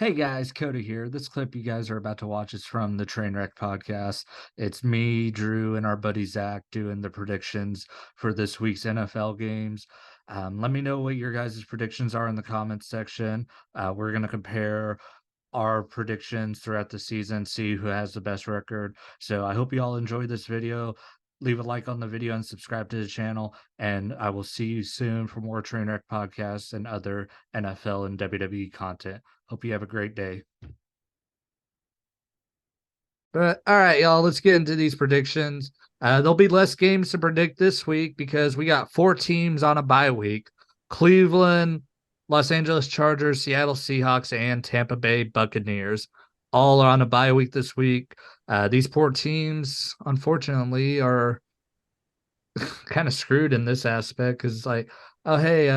Hey guys, Coda here. This clip you guys are about to watch is from the Trainwreck podcast. It's me, Drew, and our buddy Zach doing the predictions for this week's NFL games. Let me know what your guys' predictions are in the comments section. We're going to compare our predictions throughout the season, see who has the best record. So I hope you all enjoy this video. Leave a like on the video and subscribe to the channel. And I will see you soon for more Trainwreck podcasts and other NFL and WWE content. Hope you have a great day. But all right, y'all, let's get into these predictions. There'll be less games to predict this week because we got 4 teams on a bye week. Cleveland, Los Angeles Chargers, Seattle Seahawks, and Tampa Bay Buccaneers all are on a bye week this week. These 4 teams, unfortunately, are kind of screwed in this aspect because it's like, oh, hey,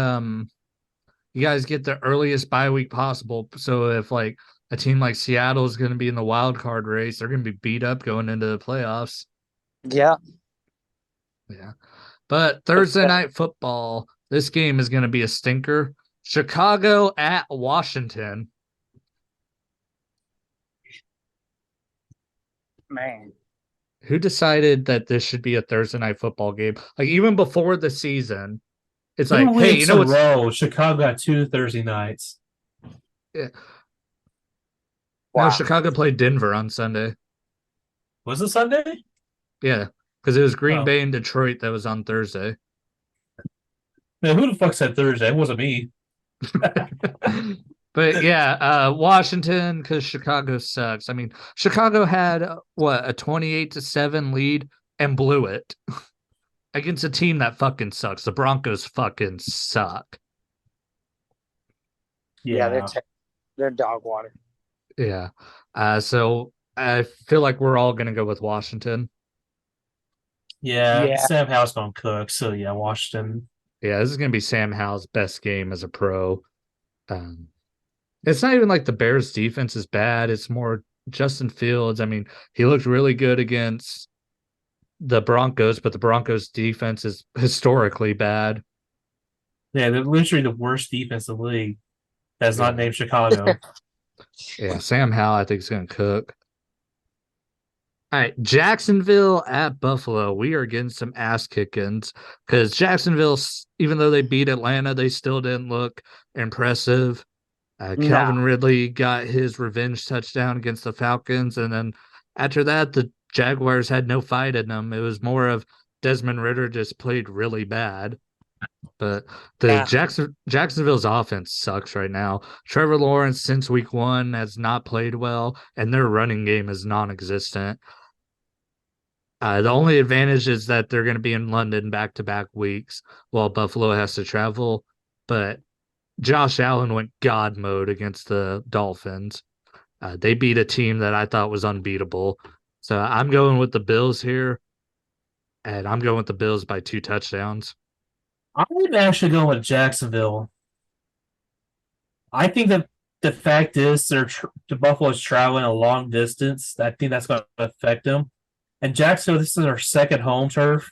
you guys get the earliest bye week possible. So if like a team like Seattle is going to be in the wild card race, they're going to be beat up going into the playoffs. Yeah. Yeah. But Thursday night football, this game is going to be a stinker. Chicago at Washington. Man. Who decided that this should be a Thursday night football game? Like even before the season, it's Two like, hey, you weeks know in a what's row, Chicago got two Thursday nights. yeah. No, Wow. Chicago played Denver on Sunday. Was it Sunday? Yeah, because it was Green Oh. Bay and Detroit that was on Thursday. Man, who the fuck said Thursday? It wasn't me. But yeah, Washington, because Chicago sucks. I mean, Chicago had what, a 28-7 lead and blew it against a team that fucking sucks. The Broncos fucking suck. Yeah, Yeah. they're dog water. Yeah. So I feel like we're all gonna go with Washington. Yeah. Yeah. Sam Howell's gonna cook, so yeah, Washington. Yeah, this is gonna be Sam Howell's best game as a pro. Um, It's not even like the Bears defense is bad. It's more Justin Fields. I mean, he looked really good against the Broncos, but the Broncos defense is historically bad. Yeah, they're literally the worst defense in the league. That's not Yeah. named Chicago. Yeah, Sam Howell, I think, is going to cook. All right, Jacksonville at Buffalo. We are getting some ass kickings because Jacksonville, even though they beat Atlanta, they still didn't look impressive. Nah. Calvin Ridley got his revenge touchdown against the Falcons, and then after that, the Jaguars had no fight in them. It was more of Desmond Ridder just played really bad. But the Yeah. Jacksonville's offense sucks right now. Trevor Lawrence since week 1 has not played well, and their running game is non-existent. The only advantage is that they're going to be in London back-to-back weeks while Buffalo has to travel. But Josh Allen went God mode against the Dolphins. They beat a team that I thought was unbeatable. So I'm going with the Bills here, and I'm going with the Bills by 2 touchdowns. I'm actually going with Jacksonville. I think that the fact is the Buffalo's traveling a long distance. I think that's going to affect them. And Jacksonville, this is their second home turf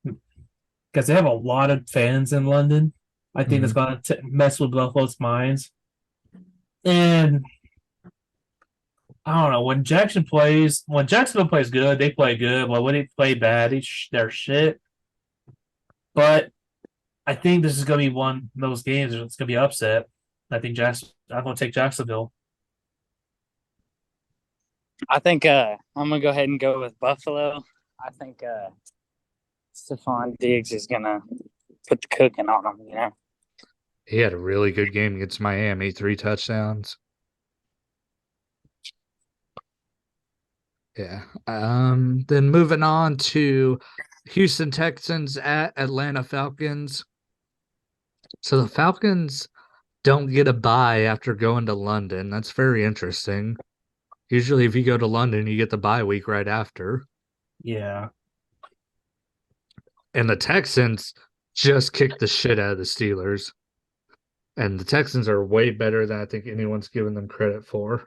because they have a lot of fans in London. I think that's going to mess with Buffalo's minds. And I don't know, when Jacksonville plays good, they play good. But when they play bad, they're shit. But I think this is going to be one of those games where it's going to be upset. I'm going to take Jacksonville. I think I'm gonna go ahead and go with Buffalo. I think Stephon Diggs is gonna put the cooking on them, you know. He had a really good game against Miami, 3 touchdowns. Yeah. Then moving on to Houston Texans at Atlanta Falcons. So the Falcons don't get a bye after going to London. That's very interesting. Usually, if you go to London, you get the bye week right after. Yeah. And the Texans just kicked the shit out of the Steelers. And the Texans are way better than I think anyone's given them credit for.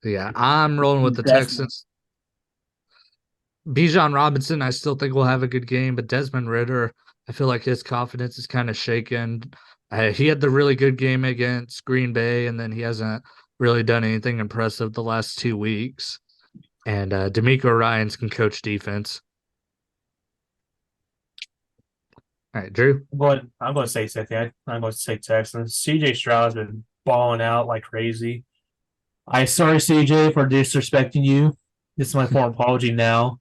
Yeah, I'm rolling with the Texans. Bijan Robinson, I still think will have a good game, but Desmond Ridder, I feel like his confidence is kind of shaken. He had the really good game against Green Bay, and then he hasn't really done anything impressive the last 2 weeks. And D'Amico Ryans can coach defense. All right, Drew. I'm going to say something. I'm going to say Texans. CJ Stroud's been balling out like crazy. I sorry, CJ, for disrespecting you. This is my form apology now.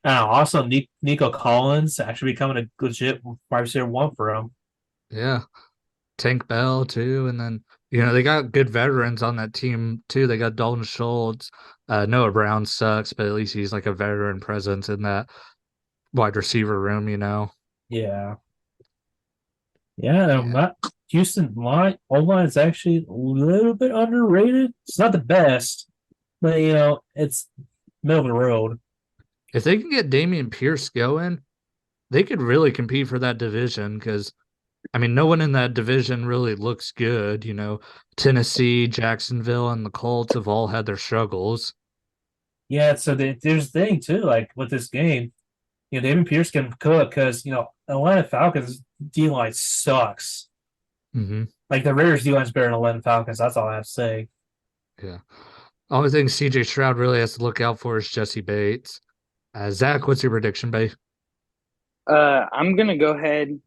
Also, Nico Collins actually becoming a legit wide receiver one for him. Yeah. Tank Bell, too. And then, they got good veterans on that team, too. They got Dalton Schultz. Noah Brown sucks, but at least he's like a veteran presence in that wide receiver room, Yeah. Yeah, Yeah. Houston O-line is actually a little bit underrated. It's not the best, but it's middle of the road. If they can get Damian Pierce going, they could really compete for that division because, no one in that division really looks good. Tennessee, Jacksonville, and the Colts have all had their struggles. Yeah, so there's the thing too, like with this game, Damian Pierce can cook because Atlanta Falcons D line sucks. Mm-hmm. Like the Raiders D line's better than Atlanta Falcons. That's all I have to say. Yeah. Only thing CJ Stroud really has to look out for is Jesse Bates. Zach, what's your prediction, babe? I'm gonna go ahead.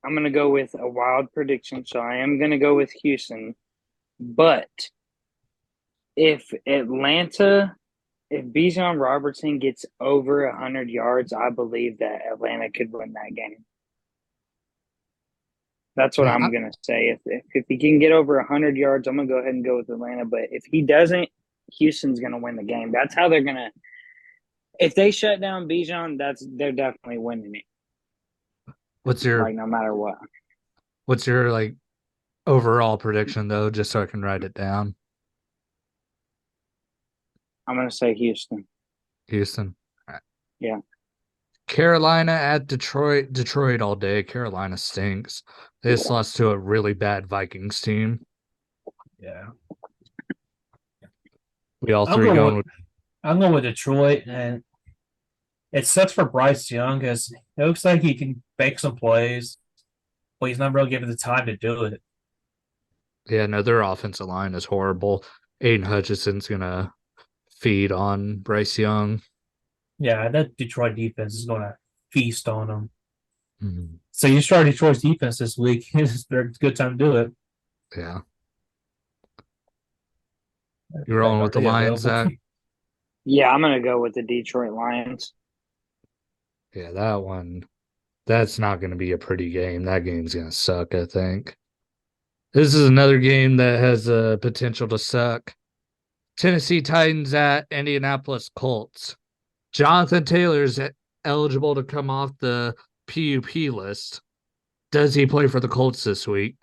I'm gonna go with a wild prediction. So I am gonna go with Houston. But if Bijan Robertson gets over 100 yards, I believe that Atlanta could win that game. That's what Yeah, I'm gonna say. If he can get over 100 yards, I'm gonna go ahead and go with Atlanta. But if he doesn't, Houston's gonna win the game. That's how they're gonna. If they shut down Bijan, they're definitely winning it. what's your No matter what. what's your like overall prediction though, just so I can write it down? I'm gonna say Houston. Houston. All right. Yeah. Carolina at Detroit. Detroit all day. Carolina stinks. They just lost to a really bad Vikings team. Yeah. We all I'm three going going with with I'm going with Detroit, and it sucks for Bryce Young because it looks like he can make some plays, but he's not really given the time to do it. yeah, no, their offensive line is horrible. Aiden Hutchinson's gonna feed on Bryce Young. Yeah, that Detroit defense is going to feast on him. Mm-hmm. So you start Detroit's defense this week. It's a good time to do it. Yeah. You rolling with the Are they Lions, available? Zach? Yeah, I'm gonna go with the Detroit Lions. Yeah, that one. That's not going to be a pretty game. That game's going to suck, I think. This is another game that has a potential to suck. Tennessee Titans at Indianapolis Colts. Jonathan Taylor's eligible to come off the PUP list. Does he play for the Colts this week?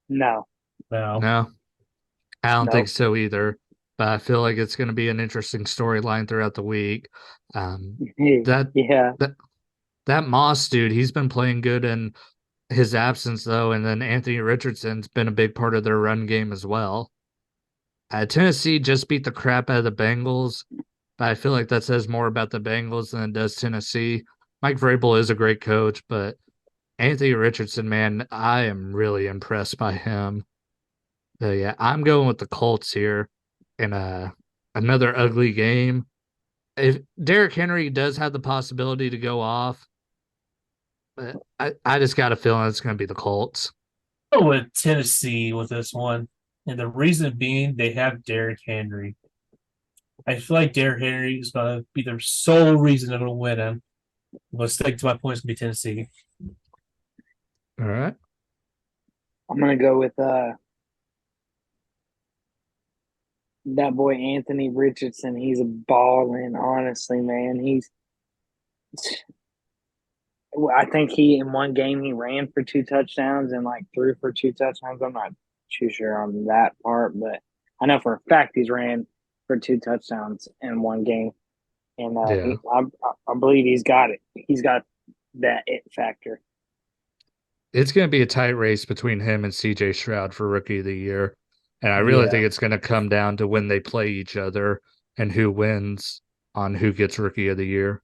No. No, I don't think so either. But I feel like it's going to be an interesting storyline throughout the week. That Yeah. that Moss dude, he's been playing good in his absence though, and then Anthony Richardson's been a big part of their run game as well. Tennessee just beat the crap out of the Bengals, but I feel like that says more about the Bengals than it does Tennessee. Mike Vrabel is a great coach, but Anthony Richardson, man, I am really impressed by him. So yeah, I'm going with the Colts here in another ugly game. If Derrick Henry does have the possibility to go off, but I just got a feeling it's going to be the Colts. Go with Tennessee with this one. And the reason being they have Derrick Henry. I feel like Derrick Henry is going to be their sole reason they're going to win him. I'm going to stick to my points to be Tennessee. All right. I'm gonna go with that boy Anthony Richardson. He's a balling, honestly, man. I think he in one game he ran for 2 touchdowns and like threw for 2 touchdowns. I'm not too sure on that part, but I know for a fact he's ran for 2 touchdowns in one game, and Yeah. I believe he's got it. He's got that it factor. It's going to be a tight race between him and CJ Stroud for Rookie of the Year. And I really think it's going to come down to when they play each other and who wins on who gets Rookie of the Year.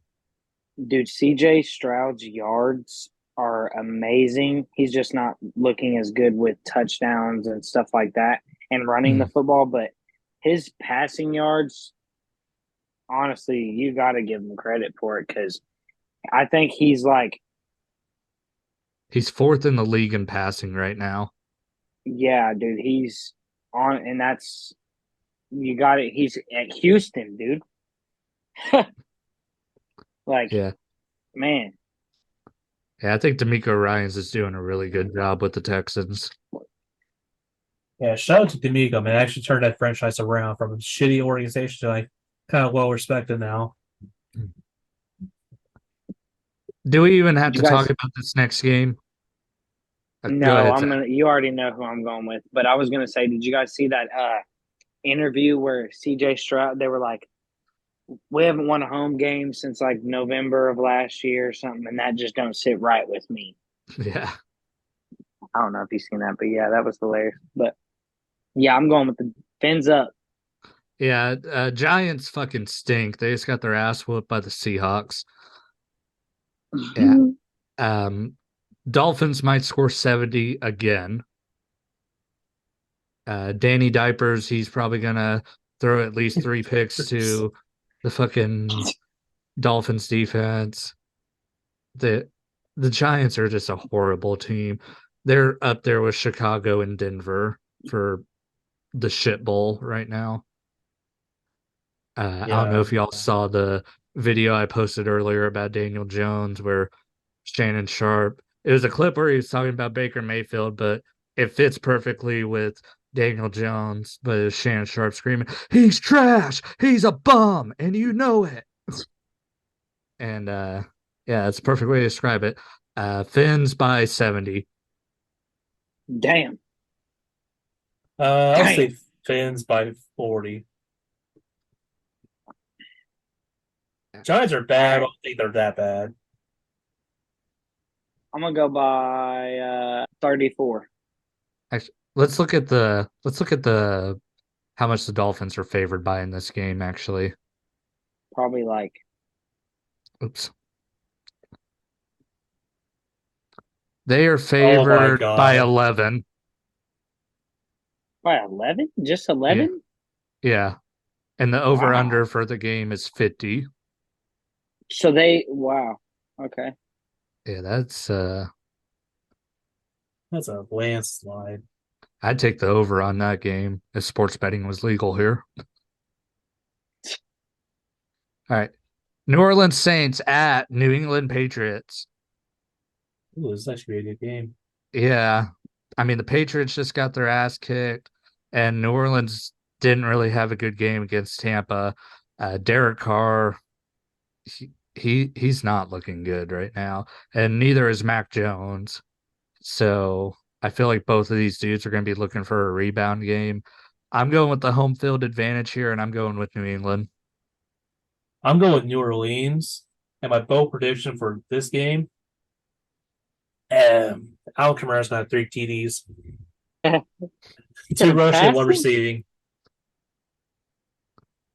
Dude, CJ Stroud's yards are amazing. He's just not looking as good with touchdowns and stuff like that. and running the football, but his passing yards, honestly, you got to give him credit for it because I think he's like, He's fourth in the league in passing right now. yeah, dude, he's on, and that's you got it. He's at Houston, dude. Like, Yeah. man, Yeah, I think D'Amico Ryans is doing a really good job with the Texans. Yeah, shout out to D'Amico, man. Actually turned that franchise around from a shitty organization to like kind of well respected now. Do we even have did to you talk guys? about this next game? Go No, ahead, I'm Zach. gonna. You already know who I'm going with, but I was gonna say, did you guys see that interview where CJ Stroud? They were like, we haven't won a home game since like November of last year or something, and that just don't sit right with me. Yeah. I don't know if you've seen that, but yeah, that was hilarious. But yeah, I'm going with the fins up. Yeah, Giants fucking stink. They just got their ass whooped by the Seahawks. Yeah. Um, Dolphins might score 70 again. Danny Diapers, he's probably gonna throw at least 3 picks to the fucking Dolphins defense. The the Giants are just a horrible team. They're up there with Chicago and Denver for the shit bowl right now. I don't know Yeah. if y'all saw the video I posted earlier about Daniel Jones where Shannon Sharp. It was a clip where he was talking about Baker Mayfield, but it fits perfectly with Daniel Jones. But it's Shannon Sharp screaming, "He's trash! He's a bum, and you know it." And yeah, that's a perfect way to describe it. Fins by 70. Damn, I'll damn. say Fins by 40. Giants are bad. I don't think they're that bad. I'm gonna go by 34. Actually, let's look at the how much the Dolphins are favored by in this game, actually. Probably like Oops. They are Oh my favored by god. 11. by 11, just Yeah. 11. Yeah. And the over Wow. under for the game is 50. So they wow. Okay. Yeah, that's That's a landslide. I'd take the over on that game if sports betting was legal here. All right. New Orleans Saints at New England Patriots. Ooh, this is actually a good game. Yeah. I mean, the Patriots just got their ass kicked, and New Orleans didn't really have a good game against Tampa. Derek Carr, he's not looking good right now, and neither is Mac Jones. So I feel like both of these dudes are going to be looking for a rebound game. I'm going with the home field advantage here, and I'm going with New England. I'm going with New Orleans, and my bold prediction for this game, Al Kamara's got 3 TDs, 2 rushing, 1 Passing? receiving.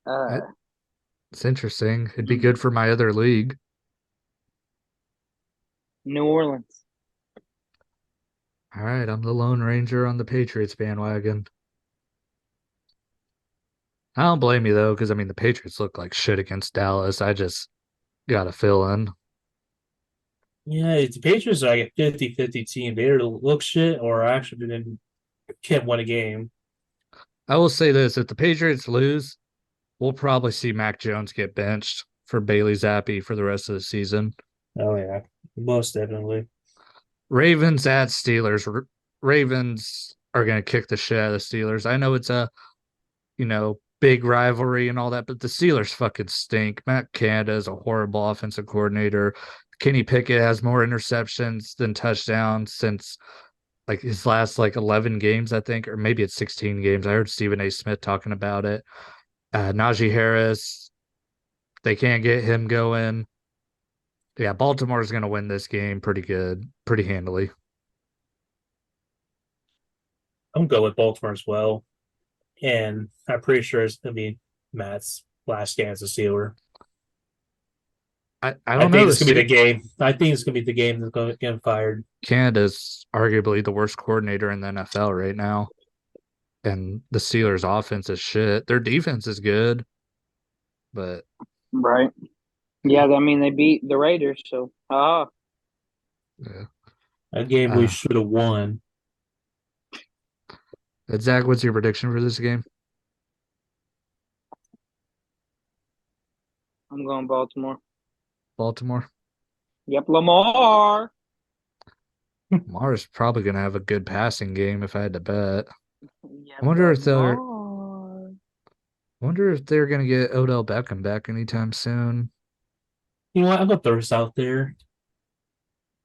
Uh, It's interesting. It'd be good for my other league. New Orleans. All right, I'm the Lone Ranger on the Patriots bandwagon. I don't blame you though, because I mean the Patriots look like shit against Dallas. I just gotta fill in. Yeah, the Patriots are like a 50-50 team. They either look shit or actually can't win a game. I will say this: if the Patriots lose, we'll probably see Mac Jones get benched for Bailey Zappi for the rest of the season. Oh, yeah, most definitely. Ravens at Steelers. Ravens are gonna kick the shit out of the Steelers. I know it's a big rivalry and all that, but the Steelers fucking stink. Matt Canada is a horrible offensive coordinator. Kenny Pickett has more interceptions than touchdowns since like his last like 11 games, I think, or maybe it's 16 games. I heard Stephen A. Smith talking about it. Najee Harris, they can't get him going. Yeah, Baltimore's going to win this game pretty good, pretty handily. I'm going with Baltimore as well. And I'm pretty sure it's going to be Matt's last game as a Steeler. I I don't think know. it's going to be the game. I think it's going to be the game that's going to get him fired. Canada's arguably the worst coordinator in the NFL right now. And the Steelers' offense is shit. Their defense is good, but Right. Yeah, I mean they beat the Raiders, so yeah. That game we should have won. Zach, what's your prediction for this game? I'm going Baltimore. Baltimore. Yep, Lamar. Lamar's probably going to have a good passing game if I had to bet. Yep, I wonder if they're Lamar. wonder if they're going to get Odell Beckham back anytime soon. You know what? I'm gonna throw this out there.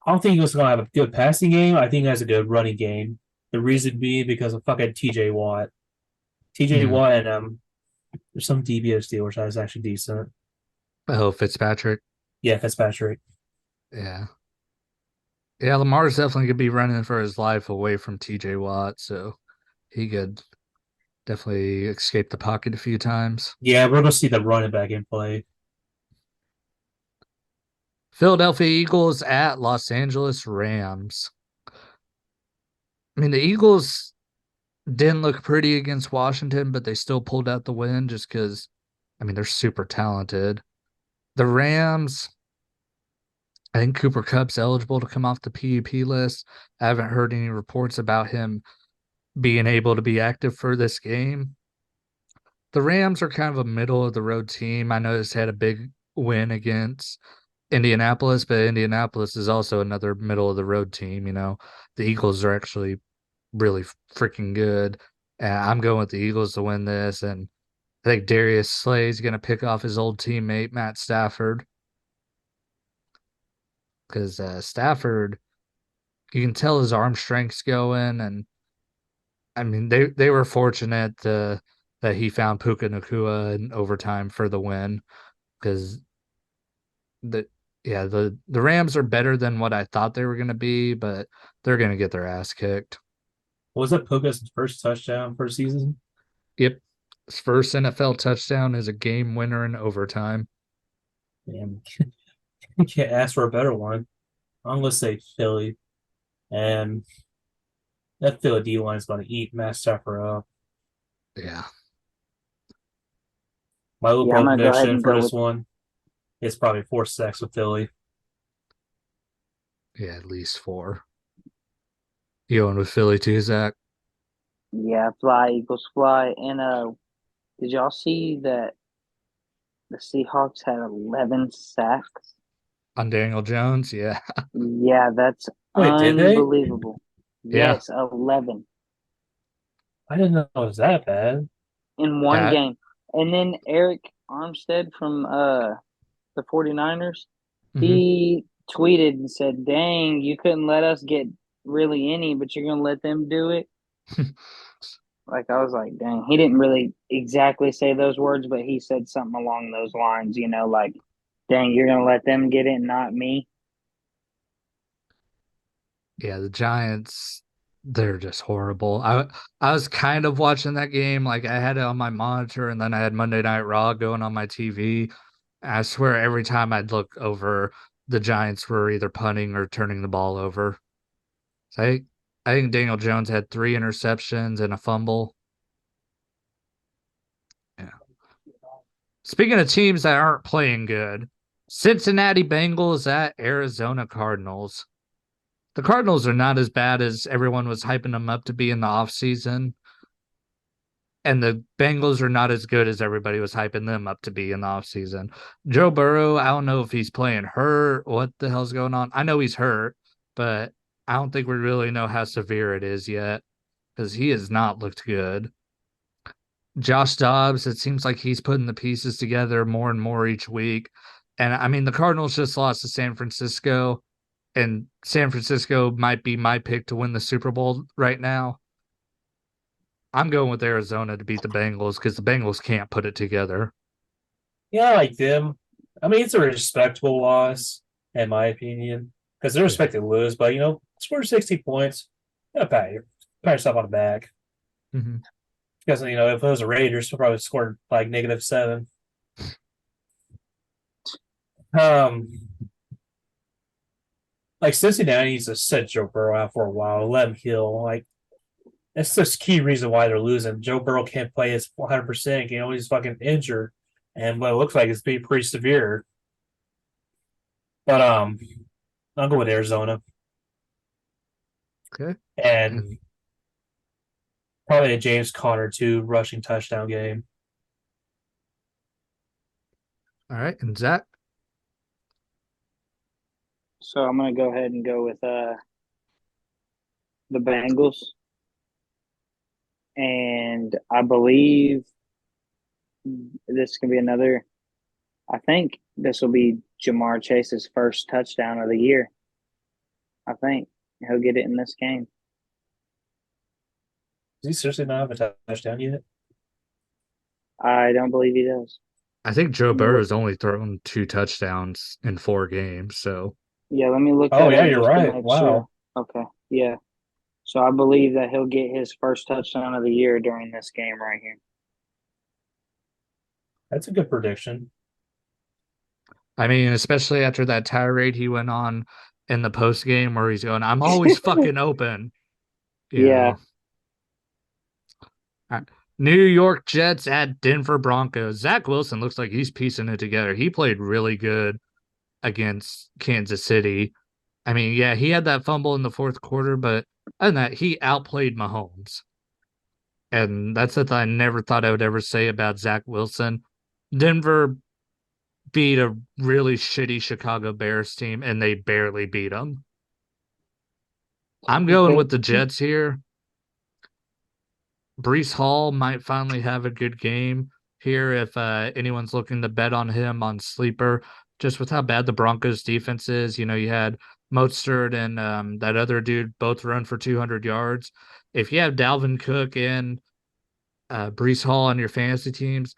I don't think he was gonna have a good passing game. I think he has a good running game. The reason being because of fucking TJ Watt. TJ Mhm. Watt and there's some DBO Steelers that is actually decent. Oh, Fitzpatrick. Yeah, Fitzpatrick. Yeah. Yeah, Lamar's definitely going to be running for his life away from TJ Watt, so he could definitely escape the pocket a few times. Yeah, we're gonna see the running back in play. Philadelphia Eagles at Los Angeles Rams. I mean, the Eagles didn't look pretty against Washington, but they still pulled out the win just because, I mean, they're super talented. The Rams, I think Cooper Kupp's eligible to come off the PUP list. I haven't heard any reports about him being able to be active for this game. The Rams are kind of a middle of the road team. I know it's had a big win against Indianapolis, but Indianapolis is also another middle of the road team. The Eagles are actually really freaking good. And I'm going with the Eagles to win this. And I think Darius Slay is going to pick off his old teammate, Matt Stafford. Because Stafford, you can tell his arm strength's going. And I mean, they were fortunate that he found Puka Nakua in overtime for the win. Because the yeah, the Rams are better than what I thought they were going to be, but they're going to get their ass kicked. Was that Puka's first touchdown for the season? Yep. His first NFL touchdown is a game winner in overtime. Damn, you can't ask for a better one. I'm gonna say Philly, and that Philly D line is gonna eat Matt Stafford up. Yeah. My Yeah, I'm little gonna go ahead prediction and for go this with one is probably 4 sacks with Philly. Yeah, at least four. You going with Philly too, Zach? fly Eagles fly. And did y'all see that the Seahawks had 11 sacks? On Daniel Jones? Yeah. Yeah, that's Wait, did they? unbelievable. Yeah. Yes, 11 I didn't know it was that bad. in one Yeah. game. And then Eric Armstead from the 49ers, Hmm. he tweeted and said, "Dang, you couldn't let us get really any, but you're gonna let them do it." Like I was like, "Dang." He didn't really exactly say those words, but he said something along those lines. Like, "Dang, you're gonna let them get it, not me." Yeah, the Giants, they're just horrible. I was kind of watching that game. Like I had it on my monitor and then I had Monday Night Raw going on my TV. I swear every time I'd look over, the Giants were either punting or turning the ball over. So I think Daniel Jones had 3 interceptions and a fumble. Yeah. Speaking of teams that aren't playing good, Cincinnati Bengals at Arizona Cardinals. The Cardinals are not as bad as everyone was hyping them up to be in the offseason. And the Bengals are not as good as everybody was hyping them up to be in the offseason. Joe Burrow, I don't know if he's playing hurt, what the hell's going on. I know he's hurt, but I don't think we really know how severe it is yet because he has not looked good. Josh Dobbs, it seems like he's putting the pieces together more and more each week. And I mean, the Cardinals just lost to San Francisco, and San Francisco might be my pick to win the Super Bowl right now. I'm going with Arizona to beat the Bengals because the Bengals can't put it together. Yeah, I like them. I mean, it's a respectable loss, in my opinion, because they're Yeah. expected to lose, but score 60 points. Pat yourself on the back. Mm-hmm. Because if it was the Raiders, they'll probably scored like -7. Um, like Cincinnati needs to set Joe Burrow out for a while, let him heal. Like It's the key reason why they're losing. Joe Burrow can't play his 100%. He's fucking injured, and what it looks like it's being pretty severe. But I'll go with Arizona Okay. and And probably a James Conner two rushing touchdown game. all right. And Zach? So I'm gonna go ahead and go with the Bengals, and I believe this can be another. I think this will be Jamar Chase's first touchdown of the year. I think he'll get it in this game. Does he seriously not have a touchdown yet? I don't believe he does. I think Joe Let me Burrow look. has only thrown 2 touchdowns in 4 games. So Yeah, let me look Oh that yeah, up you're just to right. make sure. Wow, Okay, yeah. So I believe that he'll get his first touchdown of the year during this game right here. that's a good prediction. I mean, especially after that tirade he went on in the post game where he's going, "I'm always fucking open." You Yeah, know. All right. New York Jets at Denver Broncos. Zach Wilson looks like he's piecing it together. He played really good against Kansas City. I mean, yeah, he had that fumble in the fourth quarter, but other than that, he outplayed Mahomes. And that's something I never thought I would ever say about Zach Wilson. Denver beat a really shitty Chicago Bears team, and they barely beat them. I'm going okay. with the Jets here. Brees Hall might finally have a good game here if anyone's looking to bet on him on sleeper. Just with how bad the Broncos defense is, you had Mostert and that other dude both run for 200 yards. If you have Dalvin Cook and Brees Hall on your fantasy teams,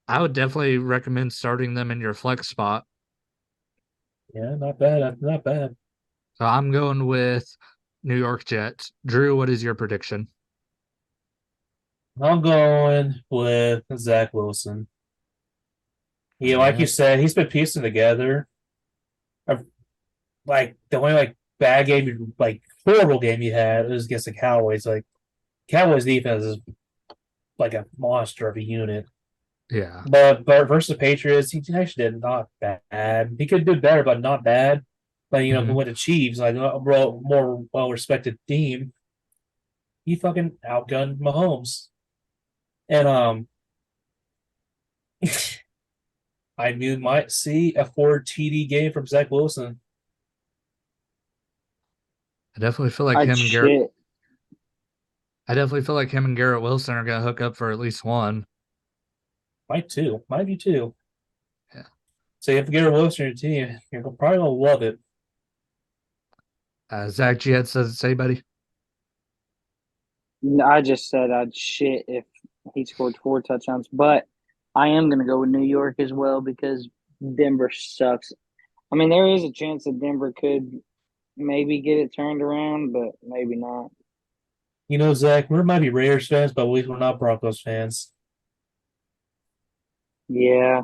I would definitely recommend starting them in your flex spot. Yeah, not bad. Not bad. So I'm going with New York Jets. Drew, what is your prediction? I'm going with Zach Wilson. All Yeah, like you right. said, he's been piecing together. Like the only like bad game, like horrible game he had was against the Cowboys. Like Cowboys defense is like a monster of a unit. Yeah. But versus the Patriots, he actually did not bad. He could do better, but not bad. But Mhm. with the Chiefs, like a more well respected team, he fucking outgunned Mahomes. And I knew might see a 4 TD game from Zach Wilson. I definitely feel like I him and Garrett. shit. I definitely feel like him and Garrett Wilson are gonna hook up for at least one. Might be two. Yeah. So you have to get a Wilson on your team. You're probably gonna love it. Zach Jihad says it, say, buddy. I just said I'd shit if he scored 4 touchdowns, but I am going to go with New York as well because Denver sucks. I mean, there is a chance that Denver could maybe get it turned around, but maybe not. Zach, we might be Raiders fans, but at least we're not Broncos fans. Yeah,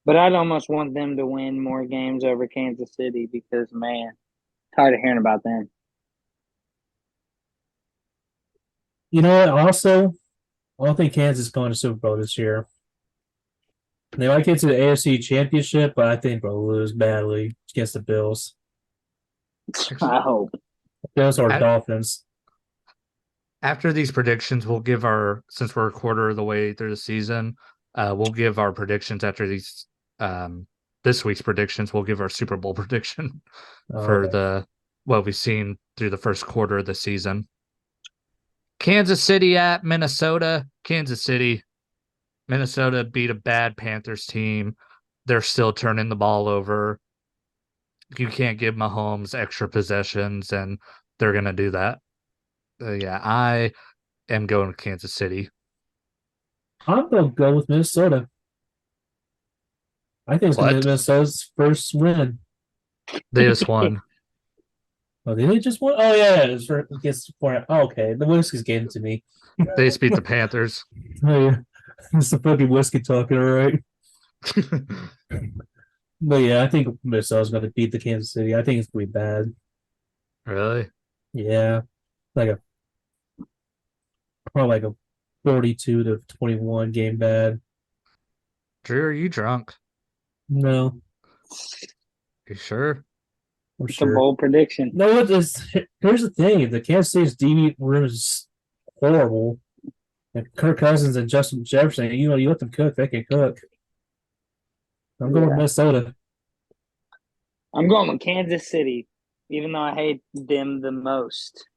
but I'd almost want them to win more games over Kansas City because, man, tired of hearing about them. You know what? Also, I don't think Kansas is going to Super Bowl this year. They might get to the AFC Championship, but I think they'll lose badly against the Bills. I hope. Bills or At, Dolphins. after these predictions, we'll give since we're a quarter of the way through the season, we'll give our predictions after these this week's predictions. We'll give our Super Bowl prediction for Okay. what we've seen through the first quarter of the season. Kansas City at Minnesota. Kansas City. Minnesota beat a bad Panthers team. They're still turning the ball over. You can't give Mahomes extra possessions, and they're going to do that. Yeah, I am going with Kansas City. I'm going to go with Minnesota. I think it's going to be What? Minnesota's first win. They just won. Oh, did they just win? Oh, yeah. It's for against four. Oh, okay. The whiskey's getting to me. They just beat the Panthers. Oh, yeah. It's the fucking whiskey talking, all right? But yeah, I think Minnesota's going to beat the Kansas City. I think it's going to be bad. Really? Yeah. Like a Probably like a 42-21 game bad. Drew, are you drunk? No, You sure? I'm It's a sure. bold prediction. No, it is. Here's the thing: the Kansas City's DB room is horrible. And Kirk Cousins and Justin Jefferson, you let them cook, they can cook. I'm going with Yeah. Minnesota. I'm going with Kansas City, even though I hate them the most.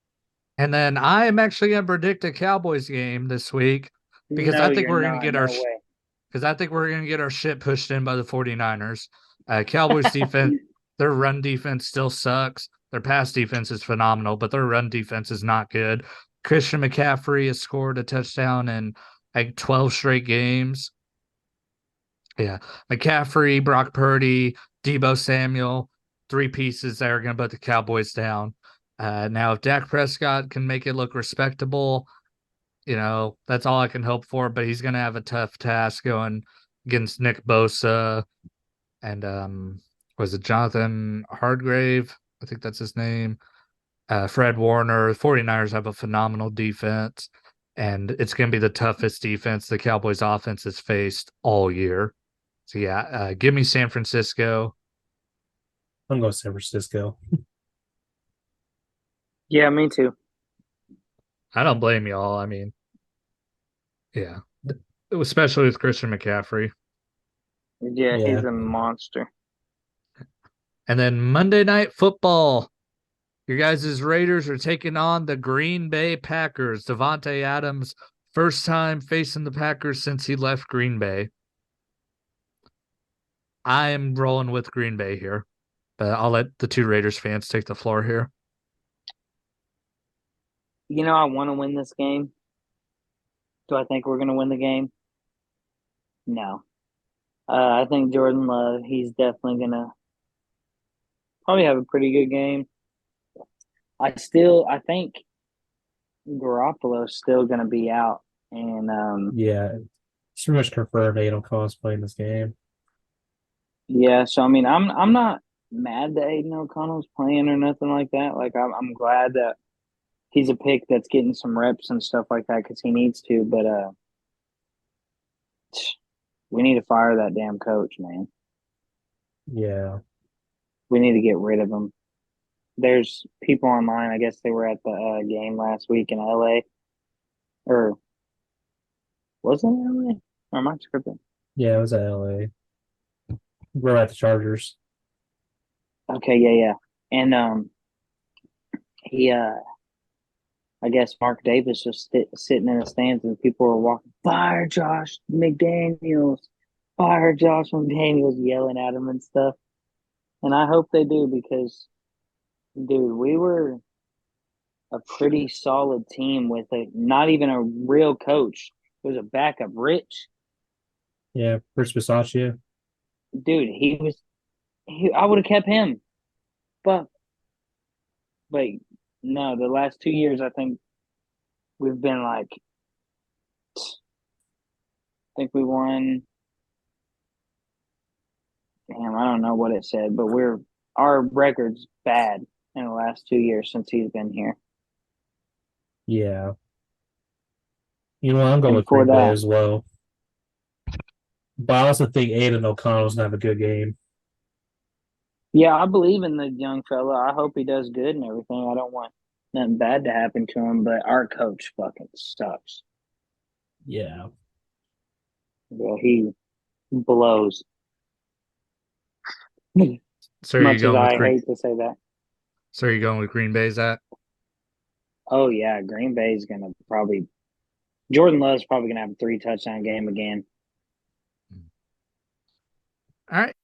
And then I am actually going to predict a Cowboys game this week because No, you're not. No way. because I think we're going to get our shit pushed in by the 49ers. Cowboys defense, their run defense still sucks. Their pass defense is phenomenal, but their run defense is not good. Christian McCaffrey has scored a touchdown in like 12 straight games. Yeah. McCaffrey, Brock Purdy, Debo Samuel, three pieces that are going to put the Cowboys down. Now, if Dak Prescott can make it look respectable, that's all I can hope for. But he's going to have a tough task going against Nick Bosa and was it Jonathan Hardgrave? I think that's his name. Fred Warner. The 49ers have a phenomenal defense, and it's going to be the toughest defense the Cowboys offense has faced all year. So, yeah, give me San Francisco. I'm going San Francisco. Yeah, me too. I don't blame y'all. I mean, yeah, especially with Christian McCaffrey. Yeah, Yeah. he's a monster. And then Monday Night Football. Your guys' Raiders are taking on the Green Bay Packers. Devontae Adams, first time facing the Packers since he left Green Bay. I am rolling with Green Bay here, but I'll let the two Raiders fans take the floor here. I want to win this game. Do I think we're going to win the game? No. I think Jordan Love, he's definitely going to probably have a pretty good game. I think Garoppolo's still going to be out. And Yeah. It's pretty much confirmed Aiden O'Connell's playing this game. yeah, so I mean, I'm not mad that Aiden O'Connell's playing or nothing like that. Like I'm glad that he's a pick that's getting some reps and stuff like that because he needs to. But we need to fire that damn coach, man. Yeah. We need to get rid of him. There's people online. I guess they were at the game last week in LA, or was it LA? Or am I tripping? Yeah, it was at LA. We're at the Chargers. Okay, yeah. And he I guess Mark Davis was sitting in the stands and people were walking, fire Josh McDaniels, fire Josh McDaniels, yelling at him and stuff. And I hope they do because, dude, we were a pretty solid team with not even a real coach. It was a backup, Rich. Yeah, Chris Bisaccia. Dude, I would have kept him. But no, the last 2 years, I think we've been like, I think we won. Damn, I don't know what it said, but our record's bad in the last 2 years since he's been here. Yeah. You know what? I'm going And with for Green Bay that, as well. But I also think Aiden O'Connell's going to have a good game. yeah, I believe in the young fella. I hope he does good and everything. I don't want nothing bad to happen to him, but our coach fucking sucks. Yeah. Yeah, he blows. So Much as I hate to say that. So are you going with Green Bay, Zach? Oh yeah, Green Bay's gonna probably Jordan Love's probably gonna have a 3 touchdown game again. All right.